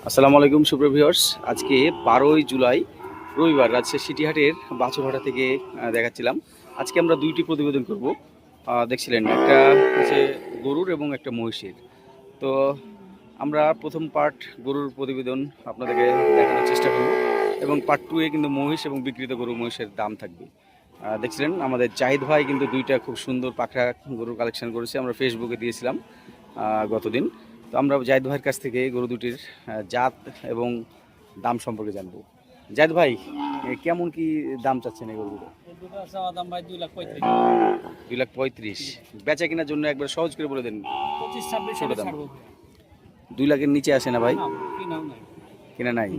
আসসালামু আলাইকুম সুপ্রিয় ভিউয়ার্স। আজকে 12ই জুলাই রবিবার রাজশাহী সিটিহাটের বাছুরহাটা থেকে দেখাচ্ছিলাম। আজকে আমরা দুইটি প্রতিবেদন করব। দেখছিলেন একটা হচ্ছে গরুর এবং একটা মহিষের। তো আমরা প্রথম পার্ট গরুর প্রতিবেদন আপনাদেরকে দেখানোর চেষ্টা করব এবং পার্ট 2 এ কিন্তু মহিষ এবং বিক্রিত গরু মহিষের দাম থাকবে। দেখছিলেন আমাদের জাহিদ ভাই কিন্তু দুইটা খুব সুন্দর পাখরা গরুর কালেকশন করেছে, আমরা ফেসবুকে দিয়েছিলাম গতদিন। তো আমরা জাহিদ ভাইয়ের কাছ থেকে গরু দুটির জাত এবং দাম সম্পর্কে জানবো। জাহিদ ভাই, কেমন কি দাম চাচ্ছেন এই গরুগুলো? দাম ভাই 2,35,000। 2,35,000 বেচা কেনার জন্য একবার সহজ করে বলে দেন। 25-26 ছোট দাম। ছাড়বো। 2 লাখের নিচে আসে না ভাই? কিনাও নাই। কিনা নাই?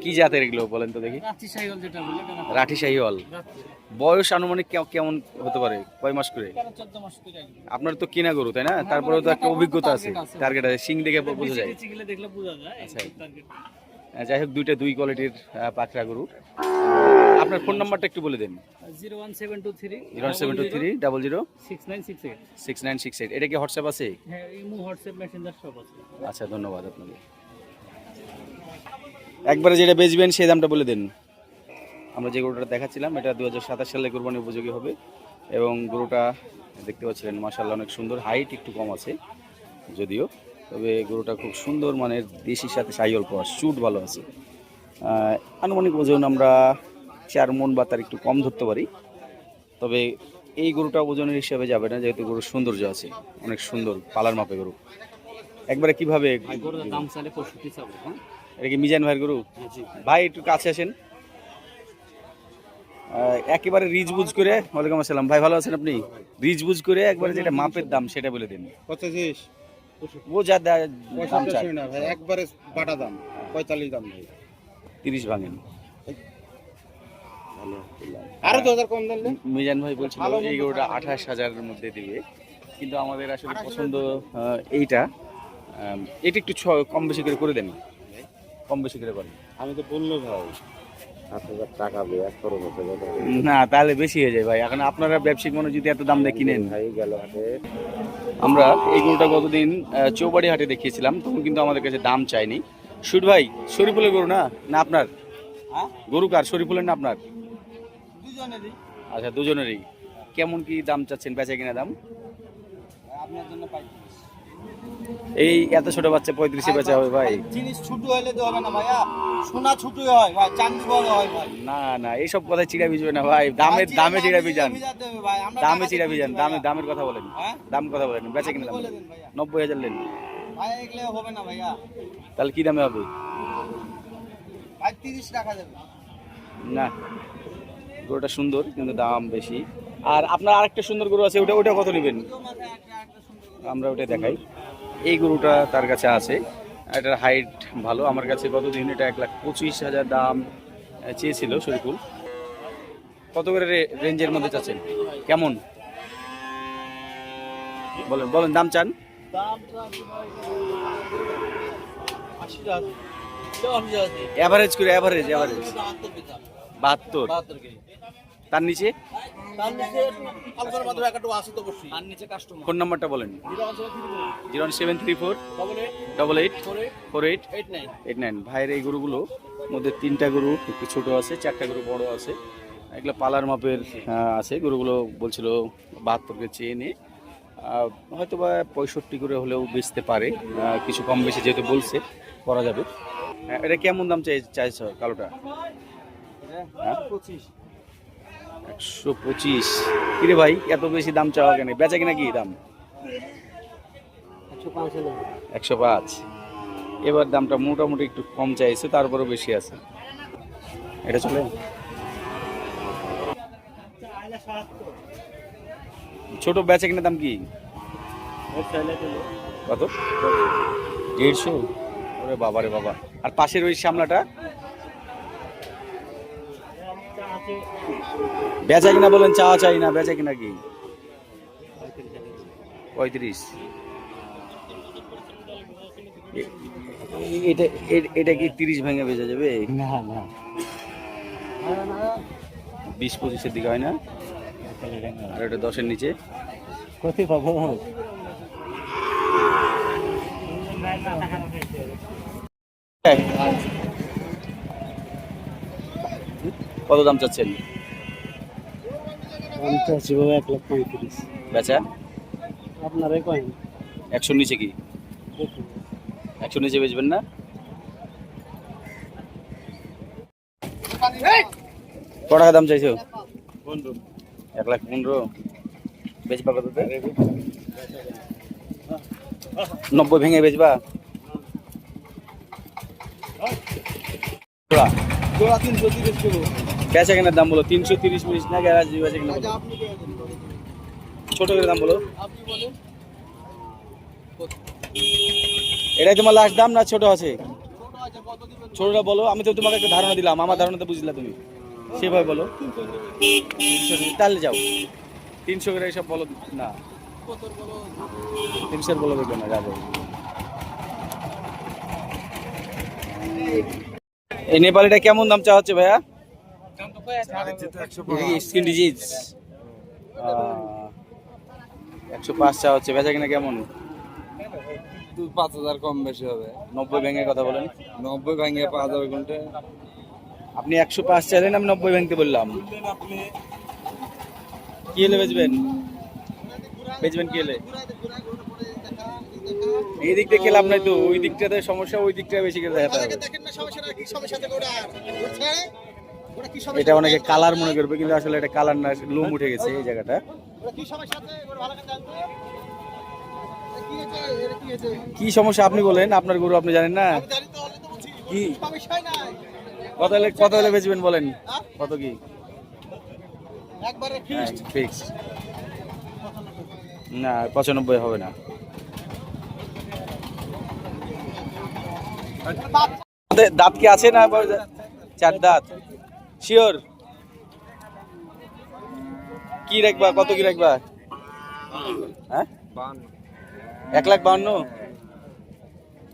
কি জাতের এগুলো বলেন তো দেখি। রাঁচি শাহিওয়াল যেটা বলে এটা রাঠি শাহিওয়াল। বয়স আনুমানিক কেমন হতে পারে, কয় মাস করে? 14 মাস করে আসবে। আপনার তো কিনা গরু তাই না? তারপরেও তো একটা অভিজ্ঞতা আছে, টার্গেট আছে, সিং দেখে বোঝা যায়। চিকিলে দেখলে বোঝা যায় আচ্ছা। টার্গেট। যাই হোক, দুই কোয়ালিটির পাকড়া গরু। আপনার ফোন নাম্বারটা একটু বলে দেন। 01723 01723 00 6968। 6968। এটা কি হোয়াটসঅ্যাপ আছে? হ্যাঁ, ইমো হোয়াটসঅ্যাপ মেসেঞ্জার সব আছে। আচ্ছা, ধন্যবাদ আপনাকে। একবারে যেটা বেচবেন সেই দামটা বলে দেন। আমরা যে গরুটা দেখাচ্ছিলাম এটা 2027 সালে কোরবানি উপযোগী হবে এবং গরুটা দেখতে পাচ্ছিলেন মাশাআল্লাহ অনেক সুন্দর, হাইট একটু কম আছে যদিও, তবে গরুটা খুব সুন্দর মানের, দেশির সাথে শাহিওয়াল ক্রস, চুট ভালো আছে। আনুমানিক ওজন আমরা 4 মণ বা তার একটু কম ধরতে পারি, তবে এই গরুটা ওজনের হিসাবে যাবে না যেহেতু গরুর সৌন্দর্য আছে, অনেক সুন্দর পালার মাপে গরু। একবারে কিভাবে গরুর দাম চাইলে 65 চাবো। হ্যাঁ, এটা কি মিজান ভাইয়ের গরু? ভাই একটু কাছে আসেন। একেবারে রিজ বুঝ করে, ওয়ালাইকুম আসসালাম ভাই, ভালো আছেন আপনি? রিজ বুঝ করে একবারে যেটা মাপের দাম সেটা বলে দিন। 25 ও যা দাম চায় না ভাই, একবারে বাটা দাম 45 দাম ভাই। 30 ভাঙেন। আরো 2000 কম দেন। মিজান ভাই বলছিল এই গরুটা 28,000-এর মধ্যে দিবে, কিন্তু আমাদের আসলে পছন্দ এইটা। এটা একটু কম বেশি করে দেন, কম বেশি করে করেন। আমি তো বললো ভাই 7,000 টাকা বে এক খরচ হচ্ছে কথা। না তাহলে বেশি হয়ে যায় ভাই, এখন আপনারা ব্যবসায়িক মনে যদি এত দাম দিয়ে কিনেন। ভাই গেল হাটে আমরা এই গরুটা গতদিন চৌবাড়ি হাটে দেখিয়েছিলাম, তখন কিন্তু আমাদের কাছে দাম চাইনি। শুট ভাই, শরীফুলের গরু না না আপনার? হ্যাঁ, গরু কার, শরীফুলের না আপনার? দুজনেরই। আচ্ছা, দুজনেরই। কেমন কি দাম চাচ্ছেন, বেচা কিনা দাম? আপনার জন্য পাই। এই এত ছোট বাচ্চা 35-এ বেচা হবে ভাই? জিনিস ছোট হইলে তো হবে না ভাইয়া, সোনা ছোটই হয় ভাই, চাঁদি বড় হয় ভাই। না না, এইসব কথা চিড়া ভিজবে না ভাই, দামে চিড়া ভিজান, দামে চিড়া ভিজান, দামের কথা বলেন, দাম কথা বলেন, বেচা কিনা দাম 90,000 নেন ভাই, এগুলো হবে না ভাইয়া। তাহলে কি দামে হবে? ভাই 30 টাকা দেবে না, গরুটা সুন্দর কিন্তু দাম বেশি। আর আপনার আরেকটা সুন্দর গরু আছে, ওটা কত নেবেন? আমরা ওটা দেখাই। এই গরুটা তার কাছে আছে, এটার হাইট ভালো। আমার কাছে কতদিন এটা 1,25,000 দাম চেয়েছিল শরীফুল। কত করে রেঞ্জের মধ্যে চাচ্ছেন, কেমন বলেন বলেন, দাম চান? অ্যাভারেজ করে, অ্যাভারেজ 72। তার নিচে ফোন নাম্বারটা বলেন। 01734 884889। ভাইয়ের এই গরুগুলো মধ্যে 3টা গরু একটু ছোট আছে, 4টা গরু বড় আছে, এগুলো পালার মাপের আছে। গরুগুলো বলছিল 72 চেয়ে নিয়ে হয়তো বা 65 করে হলেও বেচতে পারে, কিছু কম বেশি যেহেতু বলছে করা যাবে। এটা কেমন দাম চাইছ কালোটা? 125। কিরে ভাই, এত বেশি দাম চাওয়া কেন? বেচা কিনা কি দাম? 105। এবার দামটা মোটামুটি একটু কম চাইছে, তারপরেও বেশি আছে। এটা চলে। ছোট বেচা কিনা দাম কি কত? 150? ওরে বাবা রে বাবা। আর পাশের ওই সামলাটা বেচা কিনা বলেন, চাওয়া চাই না, বেচা কিনা কি? 35। এটা কি 30 ভেঙে বেচা যাবে? না না, 20-25-এর দিকে হয় না? আর এটা 10-এর নিচে কোথায় পাবো? কত দাম চাচ্ছেন? আমি চাচ্ছি বাবা 1,35,000। বেচা আপনারাই কয়েন 100 নিচে কি? 100 নিচে বেচবেন না? কত টাকা দাম চাইছো? 1,15,000। বেচবা কততে? 90 ভেঙে বেচবা? জোড়া জোড়া 330 কিলো। বেচা কেনার দাম বলো 330 মিনিট না গ্যারাজ বেচা কেনা বলো? আপনি ছোট করে দাম বলো। আপনি বলেন এটাই তোমার লাস্ট দাম না ছোট আছে? ছোট আছে কত দিবেন? ছোটটা বলো, আমি তো তোমাকে একটা ধারণা দিলাম, আমার ধারণাতে বুঝলা তুমি, সেভাবে বলো। 300 তাহলে যাও 300 করে এইসব বলো না, কত বলো? 300 বলো দেখো না, যাবো। এই নেপালিটা কেমন দাম চা হচ্ছে ভাইয়া? স্কিন ডিজিজ 105 চা হচ্ছে, বেচা কিনা কেমন? 5,000 কম বেশি হবে। 90 ভেঙে কথা বলেন। 90 ভাঙে 5,000 ঘন্টা। আপনি 105 চাইলেন, আমি 90 ভেঙতে বললাম। কি হলে বেচবেন? বেচবেন কি হলে? এই দিক থেকে লাভ নাই তো, ওই দিকটাতে সমস্যা, ওই দিকটা বেশি করে দেখাতে হবে। দেখেন না সমস্যাটা কি সমস্যা থেকে ওটা ওটা কি সমস্যা? এটা অনেকে কালার মনে করবে, কিন্তু আসলে এটা কালার না, লোম উঠে গেছে এই জায়গাটা। ওটা কি সমস্যা আছে ওটা ভালো করে জানতো। কি হয়েছে? এর কি হয়েছে? কি সমস্যা আপনি বলেন, আপনার গরু আপনি জানেন না? আমি জানি তো, হলে তো বলছি কি সমস্যাই নাই। কত হলে বেচবেন বলেন? হ্যাঁ? কত কি? একবারে ফিক্সড। ফিক্স না, 95 হবে না। দাঁত কি আছে না? 4 দাঁত শিওর? কি রাখবা, কত কি রাখবা? হ্যাঁ 1,52,000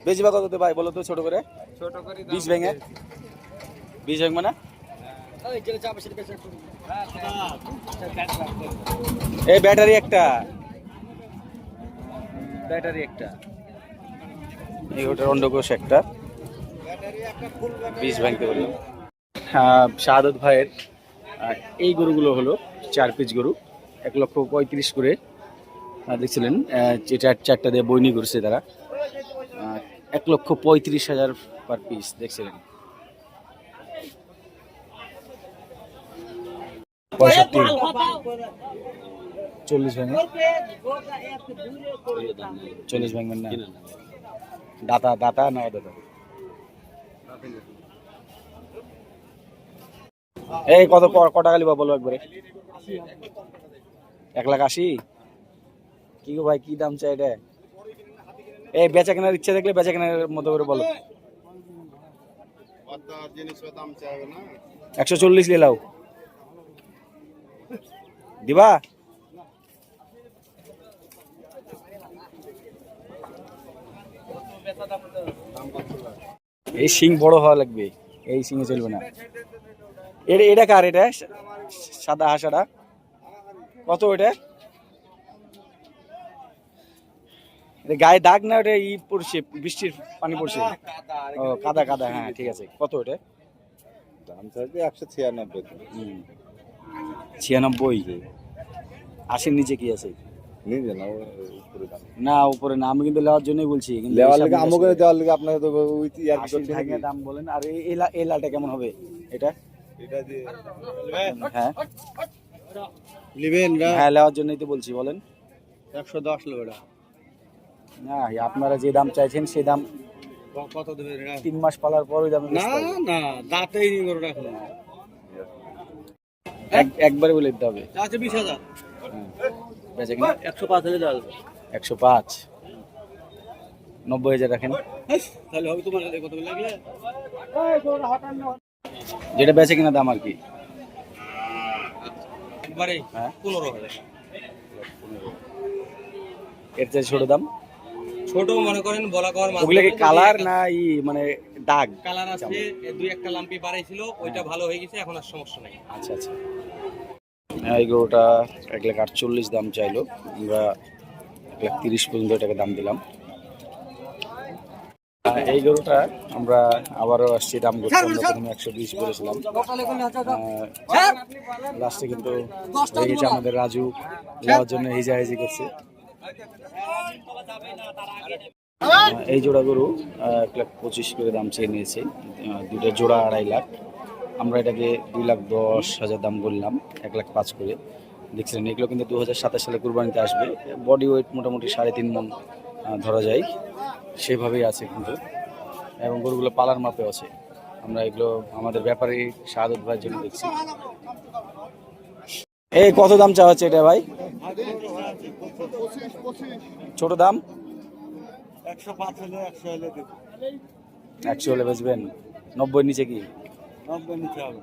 বেচবা কততে ভাই বলো তো, ছোট করে? ছোট করে 20 ভেঙে 20 ভেঙবে না? এই গেলে চাপ এসে পেছে। এই ব্যাটারি একটা, ব্যাটারি একটা, এই ওটার অন্ডকোষ একটা, 20 ভাঙতে বললাম। শাহাদত ভাইয়ের এই গরুগুলো হলো 4 পিস গরু, 1,35,000 করে দেখছিলেন। যেটা 4টা দিয়ে বইনি করছে তারা, 1,35,000 পার পিস দেখছিলেন। 65 40 ভেঙে 40 ভাঙবেন না? দাতা দাতা না দাতা? এই কত কটা গালি বলো একবারে? 1,80,000 কি গো ভাই, কি দাম চাই এটা? এই বেচা কেনার ইচ্ছা দেখলে বেচা কেনার মতো করে বলো। 140 নিয়ে লাও, দিবা? এই শিং বড় হওয়া লাগবে, এই শিঙে চলবে না। এটা কার? এটা সাদা হাসাটা কত? এটা গায়ে দাগ না? ওটা ই পড়ছে, বৃষ্টির পানি পড়ছে। ও কাদা কাদা, হ্যাঁ ঠিক আছে। কত ওটা দাম চাইছে 196। 96? 80 নিচে কি আছে? নিজে না উপরে দাম না উপরে না, আমি কিন্তু লেওয়ার জন্যই বলছি। কিন্তু লেওয়ার লিগে আমাকে দেওয়ার লিগে আপনাকে তো ওই ইয়ার 80 ভাঙে দাম বলেন। আর এই লালটা কেমন হবে? এটা এটা দিয়ে হ্যাঁ লিবেন না হ্যাঁ, লেওয়ার জন্যই তো বলছি, বলেন। 110 লো এটা। না আপনারা যে দাম চাইছেন সেই দাম কত দেবে এটা? 3 মাস পালার পর ওই দামে না না দাঁতেই নি গরুটা এখন। একবারে বলে দিতে হবে। আছে 20,000। বেচা কিনা 105 হলে দাও। 105 90,000 রাখেন। তাহলে হবে তোমার কত লাগলে? যেটা বেচে কিনা দাম আর কি, একবারে হ্যাঁ 15,000। এর চেয়ে ছোট দাম? ছোট মনে করেন বলা কর মাছ। ওগুলো কি কালার না ই মানে দাগ? কালার আছে, দুই একটা লাম্পি বাড়াইছিল, ওইটা ভালো হয়ে গেছে, এখন আর সমস্যা নাই। আচ্ছা আচ্ছা। এই গরুটা 1,48,000 দাম চাইলো, আমরা 1,30,000 পর্যন্ত এটাকে দাম দিলাম। এই গরুটা আমরা আবারও আসছি দাম করতে, আমরা প্রথমে 120 বলেছিলাম, লাস্টে কিন্তু হয়ে গেছে আমাদের রাজু যাওয়ার জন্য হিজাহিজি করছে। এই জোড়া গরু 1,25,000 করে দাম চেয়ে নিয়েছে, দুটো জোড়া 2.5 লাখ। আমরা এটাকে 2,10,000 দাম বললাম, 1,05,000 করে। দেখছিলেন এগুলো কিন্তু 2027 সালে কুরবানিতে আসবে। বডি ওয়েট মোটামুটি 3.5 মণ ধরা যায়, সেভাবেই আছে কিন্তু, এবং গরুগুলো পালার মাপে আছে। আমরা এগুলো আমাদের ব্যাপারে শাহাদত ভাইয়ের জন্য দেখছি। এই কত দাম চাওয়া হচ্ছে এটা ভাই? ছোট দাম 105 হলে 100 হলে দেব। 100 হলে বেচবেন? 90 নিচে কি? 90 নিচে হবে।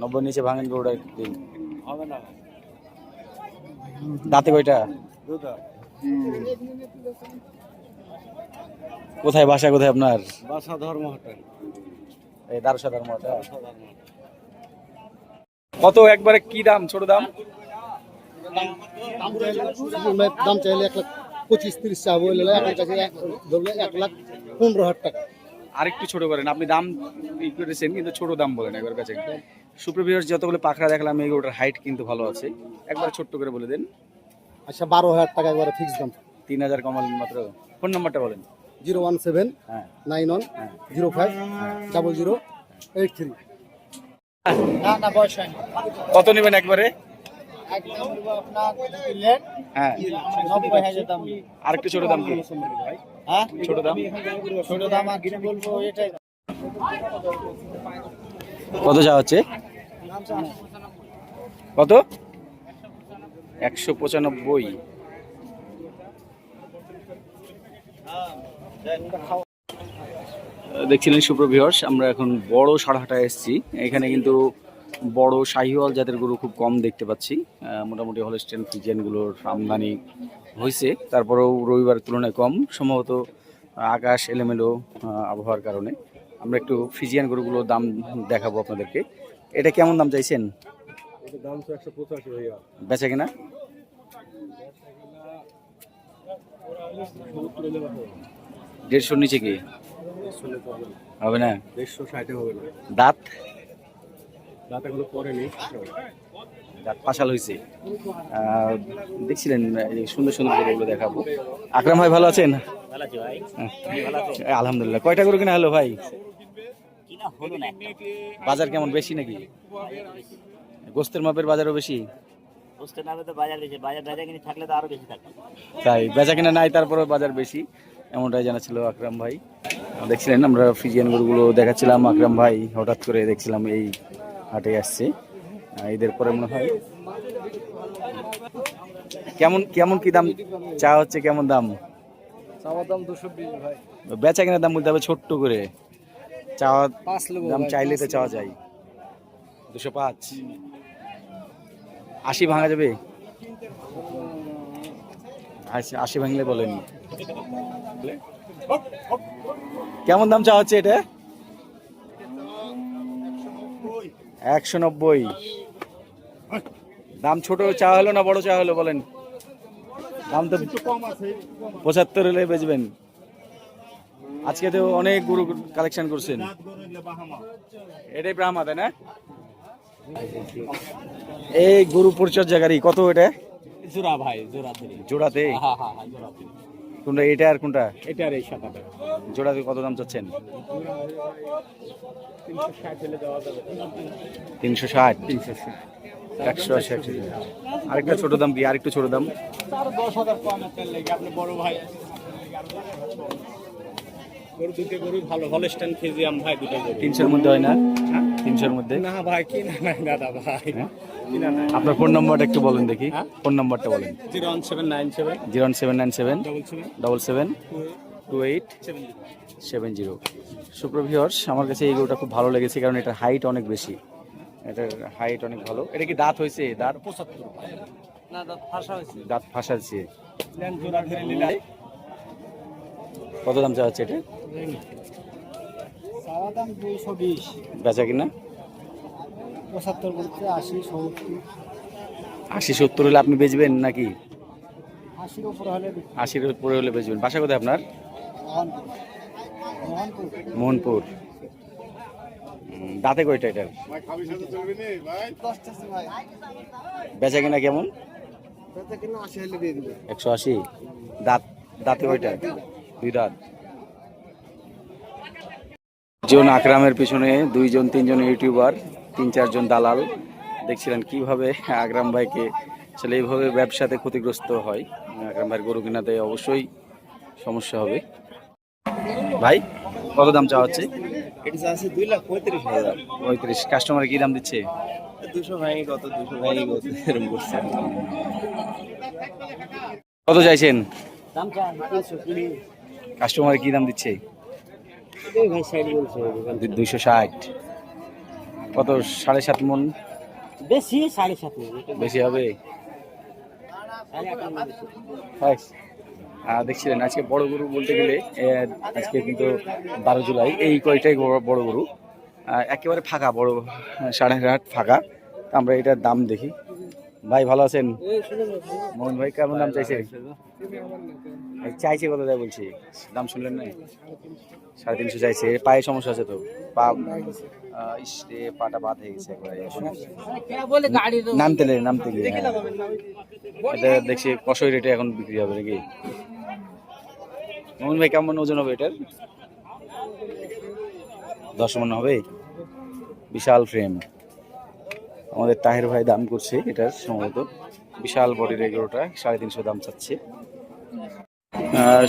90 নিচে ভাঙেন গরুটা দিন। হবে না। দাঁতে কয়টা? দুটো। কোথায় বাসা, কোথায় আপনার? বাসা ধর্মহাটা। এই দারুসা ধর্মহাটা। কত একবারে কি দাম? ছোট দাম দাম চাইলে 1,25,30 চাবো, 1,15,000 টাকা। আরেকটু ছোট করেন, আপনি দাম ই করেছেন কিন্তু ছোট দাম বলেন একবার কাছে। সুপ্রভিউয়ার্স, যতগুলো পাখরা দেখলাম এই গরুটার হাইট কিন্তু ভালো আছে, একবার ছোট্ট করে বলে দেন। আচ্ছা 12,000 টাকা একবারে ফিক্স দাম। 3,000 কমালেন মাত্র। ফোন নাম্বারটা বলেন। 017 হ্যাঁ 91 05 0083। না বয়স হয়নি। কত নেবেন একবারে? একদম দেব আপনার দিলেন। হ্যাঁ 90,000 দাম। আরেকটু ছোট দাম কি? হ্যাঁ ছোট দাম ছোট দাম আর কি বলবো এটাই। কত যাওয়া হচ্ছে? কত? 195। দেখছিলেন সুপ্রভিউয়ার্স, আমরা এখন বড় সারহাটায় এসেছি। এখানে কিন্তু বড় শাহিওয়াল জাতের গরু খুব কম দেখতে পাচ্ছি। মোটামুটি হলস্টেইন ফ্রিজিয়ানগুলোর আমদানি হয়েছে, তারপরেও রবিবার তুলনায় কম, সম্ভবত আকাশ এলোমেলো আবহাওয়ার কারণে। আমরা একটু ফ্রিজিয়ান গরুগুলোর দাম দেখাবো আপনাদেরকে। এটা কেমন দাম চাইছেন? দাম তো 185 ভাইয়া। বেচা কিনা? 150 নিচে কি হবে না? 160 হবে না। দাঁত দাঁত এগুলো পরে নেই। দাঁত পাশাল হয়েছে। দেখছিলেন এই সুন্দর সুন্দর গরুগুলো দেখাবো। আকরাম ভাই ভালো আছেন? আলহামদুলিল্লাহ। কয়টা গরু কিনা হলো ভাই? বাজার কেমন, বেশি নাকি? গোস্তের মাপের বাজারও বেশি? তাই বেচা কিনা নাই, তারপরে বাজার বেশি, এমনটাই জানাচ্ছিল আকরাম ভাই। দেখছিলেন আমরা ফ্রিজিয়ান গরুগুলো দেখাচ্ছিলাম, আকরাম ভাই হঠাৎ করে দেখছিলাম এই হাটে আসছে ঈদের পরে মনে হয়। কেমন কেমন কি দাম চা হচ্ছে? কেমন দাম? চাওয়া দাম 220 ভাই। বেচা কিনা দাম বলতে হবে ছোট্ট করে। চাওয়া দাম চাইলে তো চাওয়া যায় 205। 80 ভাঙা যাবে? আচ্ছা 80 ভাঙলে বলেন। কেমন দাম চাওয়া হচ্ছে এটা? 190। দাম ছোট চা হলো না বড় চা হলো বলেন? দাম তো 75 হলে বেচবেন। আজকে তো অনেক গরু কালেকশন করছেন। এটাই ব্রাহ্মা তাই না? এই গরু পরিচর্যাকারী কত এটা? জোড়া ভাই, জোড়াতে। জোড়াতে? হ্যাঁ হ্যাঁ হ্যাঁ জোড়াতে। কোনটা এটা আর কোনটা? এটা আর এই শাখাটা। জোড়াতে কত দাম চাচ্ছেন? 360 হলে দেওয়া যাবে। 360 360 180। আরেকটা ছোট দাম কি? আরেকটু ছোট দাম? 10,000 কম একটা লাগে আপনি বড় ভাই। গরু দুটো গরু ভালো, হলস্টেইন ফ্রিজিয়ান ভাই, দুটো গরু। 300 এর মধ্যে হয় না? 300 এর মধ্যে? না ভাই কিনা নাই দাদা ভাই। কিনা নাই। আপনার ফোন নাম্বারটা একটু বলেন দেখি। ফোন নাম্বারটা বলেন। 01797 01797 77 772870। সুপ্রভিউয়ার্স, আমার কাছে এই গরুটা খুব ভালো লেগেছে, কারণ এটার হাইট অনেক বেশি, এটার হাইট অনেক ভালো। এটা কি দাঁত হয়েছে? দাঁত 75 না, দাঁত ফাঁসা হয়েছে। দাঁত ফাঁসাচ্ছে। লেন জোড়া ধরে নিলে কত দাম চাওয়া হচ্ছে এটা? চাওয়া দাম 220। বেচা কিনা? 75 বলতে 80 70। 80-70 হলে আপনি বেচবেন নাকি? 80 এর উপরে হলে 80-এর উপরে হলে বেচবেন। বাসা কোথায় আপনার? মোহনপুর। দাঁতে কয়টা এটার? 10 ভাই। বেচা কিনা কেমন? তাতে কিনা 80 হলে দিয়ে দিবে। 180। দাঁতে কয়টা? 2 দাঁত। জন আকরামের পিছনে 2-3জন ইউটিউবার, 3-4জন দালাল দেখছিলেন কিভাবে আকরাম ভাইকে আসলে এইভাবে ব্যবসাতে ক্ষতিগ্রস্ত হয়। আকরাম ভাইয়ের গরু কেনাতে অবশ্যই সমস্যা হবে। ভাই কত দাম চাওয়া হচ্ছে? এটা আছে 2,35,000। 35। কাস্টমার কি দাম দিচ্ছে? 200 ভাঙি কত, 200 ভাঙি কত, এরকম করছে। কত চাইছেন? দাম চাই 320। কাস্টমার কি দাম দিচ্ছে? এই ভাই সাইড বলছে 260। কত? 7.5 মন বেশি 7.5 বেশি হবে। Thanks. দেখছিলেন আজকে বড় গরু বলতে গেলে আজকে কিন্তু 12 জুলাই, এই কয়টাই বড় গরু একেবারে ফাঁকা, বড় সাড়েঘাট ফাঁকা। আমরা এটার দাম দেখি। ভাই ভালো আছেন? মোহন ভাই কেমন দাম চাইছে? চাইছে কত দেয় বলছি? দাম শুনলেন না? 350 চাইছে। পায়ে সমস্যা আছে তো, পা পাটা বাদ হয়ে গেছে একবারে। নামতে গিয়ে এটা দেখছি কষই রেটে এখন বিক্রি হবে নাকি? মোহন ভাই কেমন ওজন হবে এটার? 10 মণ হবে। বিশাল ফ্রেম। আমাদের তাহের ভাই দাম করছে এটার, সম্ভবত বিশাল বডির এগুলোটা 350 দাম চাচ্ছে।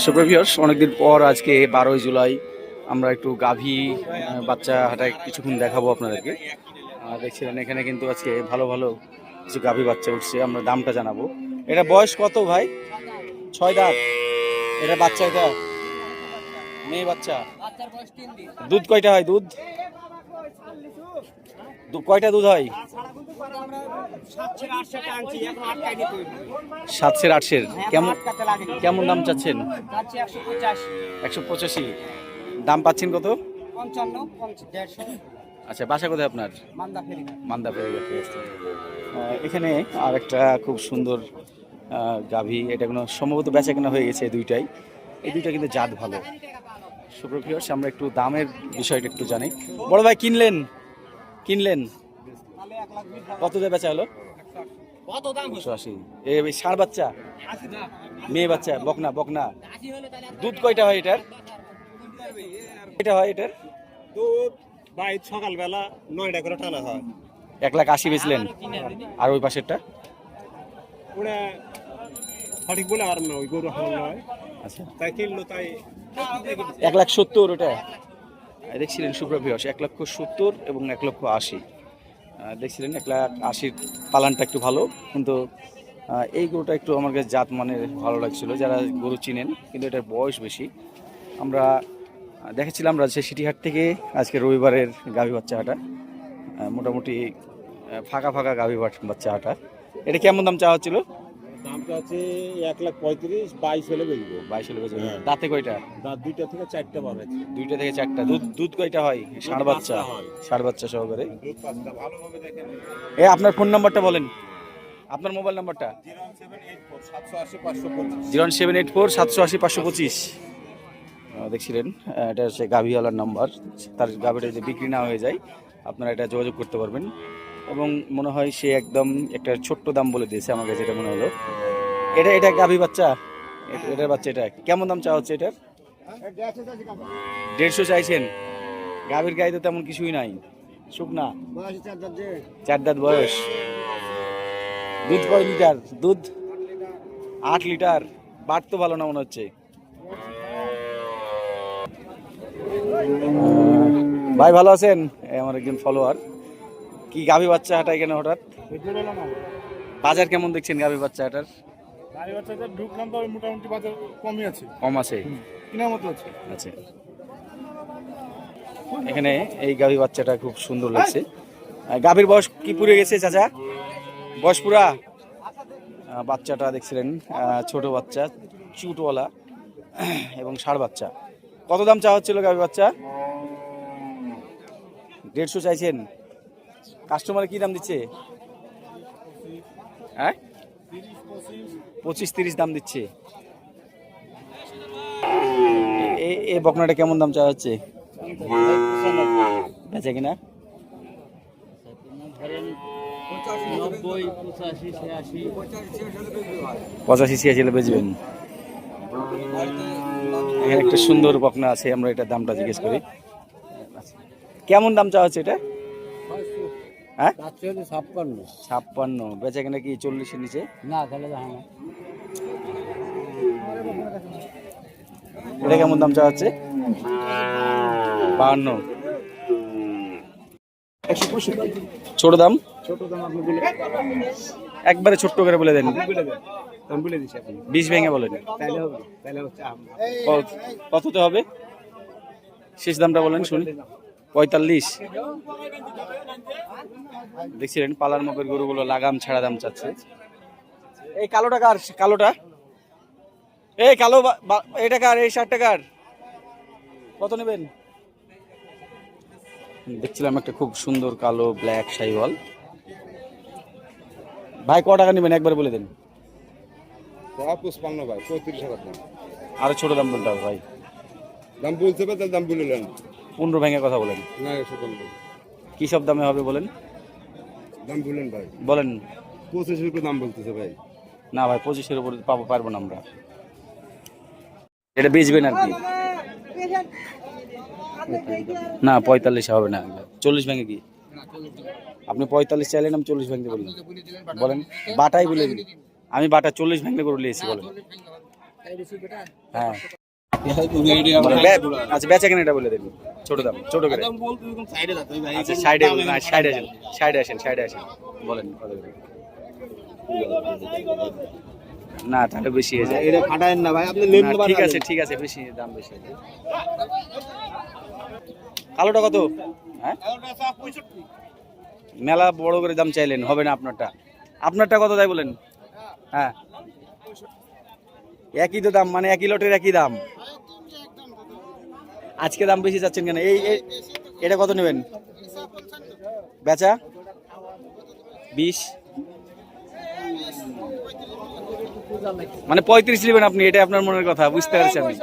সুপ্রিয় ভিউয়ার্স, অনেকদিন পর আজকে 12 জুলাই আমরা একটু গাভী বাচ্চা হাটায় কিছুক্ষণ দেখাবো আপনাদেরকে। দেখছিলেন এখানে কিন্তু আজকে ভালো ভালো কিছু গাভী বাচ্চা উঠছে, আমরা দামটা জানাবো। এটা বয়স কত ভাই? 6 দাঁত। এটা বাচ্চা, এটা মেয়ে বাচ্চা। দুধ কয়টা হয়? দুধ কয়টা দুধ হয়? 700-800। কেমন দাম চাচ্ছেন? 185। দাম পাচ্ছেন কত? 55-150। আচ্ছা, বাসা কোথায় আপনার? মান্দা ফেরিঘাট। এখানে আর একটা খুব সুন্দর গাভী, এটা কোনো সম্ভবত বেচা কেনা হয়ে গেছে। এই দুইটা কিন্তু জাত ভালো। সুপ্রিয় ভিউয়ার্স, আমরা একটু দামের বিষয়টা একটু জানি। বড় ভাই কিনলেন কত দিয়ে বেচা হলো? 180। এই ষাঁড় বাচ্চা, মেয়ে বাচ্চা, বকনা। দুধ কয়টা হয় এটার? এটার দুধ ভাই সকালবেলা 9টা করে টানা হয়। 180 বেচলেন। আর ওই পাশেরটা? ওরা সঠিক বলে আর না, ওই গরু হাল নয়। আচ্ছা, তাই কিনলো, তাই 1,70,000 ওটা দেখছিলেন। সুপ্রিয় ভিউয়ার্স, 1,70,000 এবং 1,80,000 দেখছিলেন। 1,80,000 পালানটা একটু ভালো, কিন্তু এই গরুটা একটু আমার কাছে জাত মানের ভালো লাগছিল, যারা গরু চিনেন। কিন্তু এটার বয়স বেশি। আমরা দেখেছিলাম রাজশাহী সিটিহাট থেকে আজকে রবিবারের গাভী বাচ্চা হাটা, মোটামুটি ফাঁকা গাভী বাচ্চা হাটা। এটা কেমন দাম চাওয়া হচ্ছিল? দামটা আছে 1,35,000, 22 হলে বেচবো। 22 হলে বেচবেন। দাঁতে কয়টা? দাঁত 2টা থেকে 4টা পাবে। 2টা থেকে 4টা। দুধ কয়টা হয়? ষাঁড় বাচ্চা সহকারে। দুধ 5টা। ভালোভাবে দেখেন। আপনার ফোন নাম্বারটা বলেন, আপনার মোবাইল নাম্বারটা। 0784780 525। দেখছিলেন এটা হচ্ছে গাভীওয়ালার নাম্বার। তার গাভীটা যদি বিক্রি না হয়ে যায়, আপনারা এটা যোগাযোগ করতে পারবেন। এবং মনে হয় সে একদম একটা ছোট্ট দাম বলে দিয়েছে আমাকে, যেটা মনে হলো। এটা গাভী বাচ্চা, এটার বাচ্চা। এটা কেমন দাম চাওয়া হচ্ছে এটার? 150 চাইছেন। গাভীর গায়ে তো তেমন কিছুই নাই, শুকনা। 4 দাঁত বয়স। দুধ কয় লিটার? দুধ 8 লিটার। বাট তো ভালো না মনে হচ্ছে। ভাই ভালো আছেন? আমার একজন ফলোয়ার। কি গাভী বাচ্চা হাঁটায় কেন হঠাৎ? বাজার কেমন দেখছেন গাভী বাচ্চা হাঁটার? ঢুকলাম তো মোটামুটি বাজার কমই আছে, কম আছে, কেনার মতো আছে। আচ্ছা, এখানে এই গাভী বাচ্চাটা খুব সুন্দর লাগছে। গাভীর বয়স কি পুড়ে গেছে চাচা? বয়স পুরা? বাচ্চাটা দেখছিলেন ছোট বাচ্চা, চুটওয়ালা এবং ষাঁড় বাচ্চা। কত দাম চাওয়া হচ্ছিল গাভী বাচ্চা? 150 চাইছেন। কাস্টমার কি দাম দিচ্ছে? হ্যাঁ, 25-30 দাম দিচ্ছে। এই বকনাটা কেমন দাম চাওয়া হচ্ছে? বেচা কিনা? 85-86 বেচবেন। এখানে একটা সুন্দর বকনা আছে, আমরা এটার দামটা জিজ্ঞেস করি। কেমন দাম চাওয়া হচ্ছে এটা? হ্যাঁ 56। বেচা কিনা কি 40-এর নিচে? এটা কেমন দাম চাওয়া হচ্ছে? 52। ছোট দাম? একবারে ছোট্ট করে বলে দেন, 20 ভেঙে বলেন। কততে হবে? শেষ দামটা বলেন শুনি। 45। দেখছিলেন পালার মুখের গরুগুলো লাগাম ছাড়া দাম চাচ্ছে। এই কালোটা কার? কালোটা এই কালো এটা কার? এই 60 টাকার কত নেবেন? দেখছিলাম একটা খুব সুন্দর কালো ব্ল্যাক শাইওয়াল। ভাই ক টাকা নেবেন একবার বলে দেন। 55 ভাই, 35,000 দাম। আরো ছোট দাম বলতে হবে ভাই। দাম বলতে হবে, তাহলে দাম বললেন 15 ভেঙে কথা বলেন। না, 57 কি সব দামে হবে বলেন? দাম বললেন ভাই। বলেন। 25 রুপে দাম বলতেছে ভাই। না ভাই 25-এর উপরে পারবো না আমরা। এটা বেচবেন আর কি? না 45 হবে না। 40 ভেঙে কি? আপনি 45 চাইলেন, আমি 40 ভেঙে বললাম। বলেন বাটাই বলে দিন। আমি বাটা 40 ভেঙে করে নিয়েছি বলেন। হ্যাঁ আচ্ছা বেচা কেন এটা বলে দেন। ছোট দাম, ছোট করে। আচ্ছা সাইডে আসেন বলেন কত করে? না তাহলে বেশি হয়ে যায়। এটা ফাটায়েন না ভাই, আপনি না, ঠিক আছে বেশি দাম বেশি। কালোটা কত? হ্যাঁ মেলা বড় করে দাম চাইলেন, হবে না আপনারটা কত তাই বলেন? হ্যাঁ একই তো দাম, মানে একই লটের একই দাম। আজকে দাম বেশি যাচ্ছেন কেন? এটা কত নেবেন? বেচা 20, মানে 35 নেবেন আপনি। এটা আপনার মনের কথা, বুঝতে পারছি আমি।